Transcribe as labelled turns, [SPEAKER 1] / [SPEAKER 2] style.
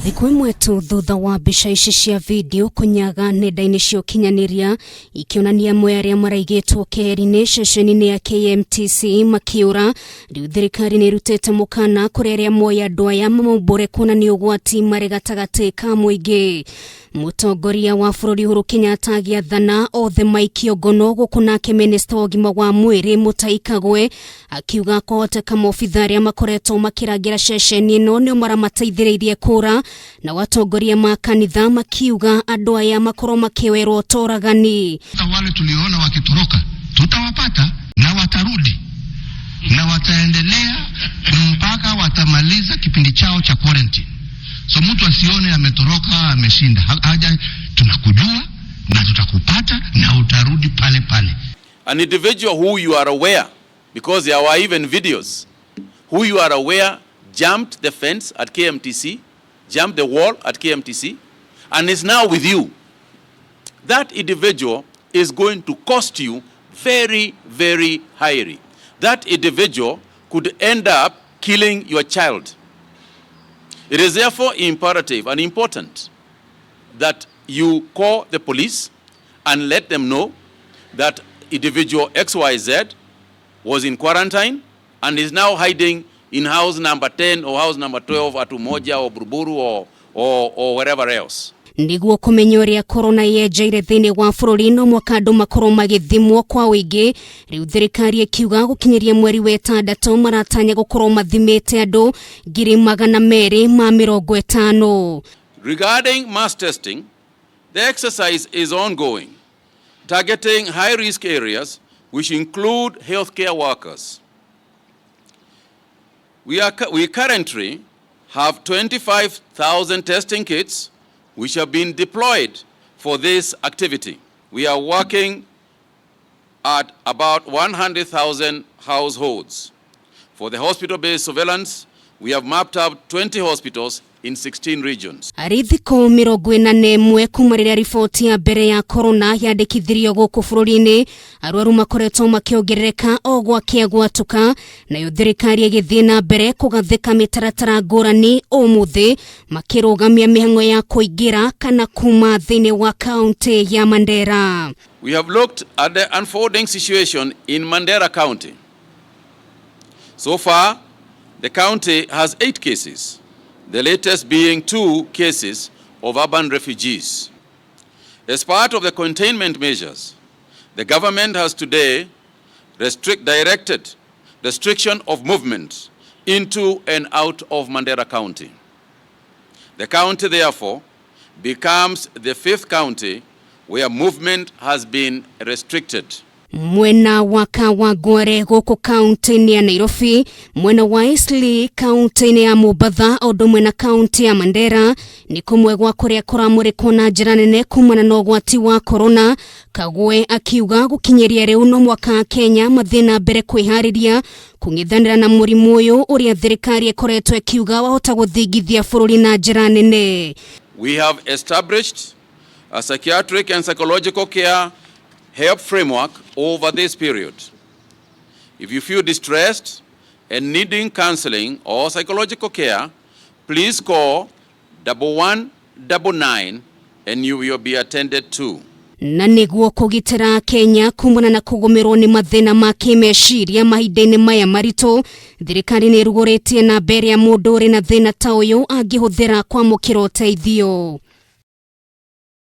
[SPEAKER 1] Thikũ imwe tu thutha wa mbica ici cia video kunyaga nenda-inĩ cia ũkinyanĩria ikionania amwe arĩa maraigĩtwo keheri-inĩ ceceni-inĩ ya KMTC makiura, rĩu thirikari nĩ ĩrutĩte mũkana kũrĩ arĩa moya andũ aya mamombore kuonania ũgwati marĩ gatagatĩ ka mũingĩ. Mũtongoria wa bũrũri Uhuru Kenyatta agĩathana othe maikio ngono gũkũ nake minista wa ũgima wa mwĩrĩ Mutahi Kagwe akiuga kwahoteka maobitha arĩa makoretwo makĩrangĩra ceceni ĩno nĩo maramateithĩrĩirie kũra, na watongoria ma kanitha makiuga andũ aya makorwo makĩwerwo toragani.
[SPEAKER 2] Wale tuliona wakitoroka tutawapata na watarudi na wataendelea mpaka watamaliza kipindi chao cha quarantine. So mtu asione ametoroka ameshinda. Haja tunakujua na tutakupata na utarudi pale pale.
[SPEAKER 3] An individual who you are aware, because there were even videos, who you are aware jumped the fence at KMTC, jumped the wall at KMTC, and is now with you. That individual is going to cost you very, very highly. That individual could end up killing your child. It is therefore imperative and important that you call the police and let them know that individual XYZ was in quarantine and is now hiding in house number 10 or house number 12 at Umoja or Buruburu or wherever else.
[SPEAKER 1] Niguo kumenya ũrĩa corona yenjeire thĩinĩ wa bũrũri no mwaka andũ makorwo magĩthimwo kwa ũingĩ, rĩu thirikari ĩkiuga gũkinyĩria mweri wa ĩtandatũ maratanya gũkorwo mathimĩte andũ 250,000.
[SPEAKER 3] Regarding mass testing, the exercise is ongoing, targeting high-risk areas which include healthcare workers. We currently have 25,000 testing kits which have been deployed for this activity. We are working at about 100,000 households. For the hospital-based surveillance, we have mapped out 20 hospitals in 16 regions.
[SPEAKER 1] Arithiko 41 kuma rĩrĩa riboti ya mbere ya corona yandĩkithirio gũkũ bũrũri-inĩ, arwaru makoretwo makĩongerereka o gwatuka, nayo thirikari ĩgĩthiĩ na mbere kũgathĩka mĩtaratara ngũrani ũmũthĩ makĩrũgamia mĩhang'o ya kũingĩra kana kuma thĩinĩ wa kaunti ya Mandera.
[SPEAKER 3] We have looked at the unfolding situation in Mandera County. So far, the county has 8 cases. The latest being 2 cases of urban refugees. As part of the containment measures, the government has today directed restriction of movement into and out of Mandera County. The county, therefore, becomes the 5th county where movement has been restricted.
[SPEAKER 1] Mwena wa Kawangware gũkũ kaunti-inĩ ya Nairobi, mwena wa Eastleigh kaunti-inĩ ya Mombasa o ũndũ ũmwe na kaunti ya Mandera nĩ kũmwe gwa kũrĩa kũramũrĩkwo na njĩra nene kumana na ũgwati wa corona. Kagwe akiuga gũkinyĩria rĩu no mwaka Kenya mathiĩ na mbere kwĩharĩria kũng'ethanĩra na mũrimũ ũyũ ũrĩa thirikari ĩkoretwo ĩkiuga wahota gũthingithia bũrũri na njĩra nene.
[SPEAKER 3] We have established a psychiatric and psychological care help framework over this period. If you feel distressed and needing counseling or psychological care, please call 1199 and you will be attended to.
[SPEAKER 1] Na nĩguo kũgitĩra Kenya kumana na kũgũmĩrwo nĩ mathĩna ma kĩmeciria mahinda-inĩ maya maritũ, thirikari nĩ ĩrugũrĩtie na mbere ya mũndũ ũrĩ na thĩna ta ũyũ angĩhũthĩra kwamũkĩra ũteithio.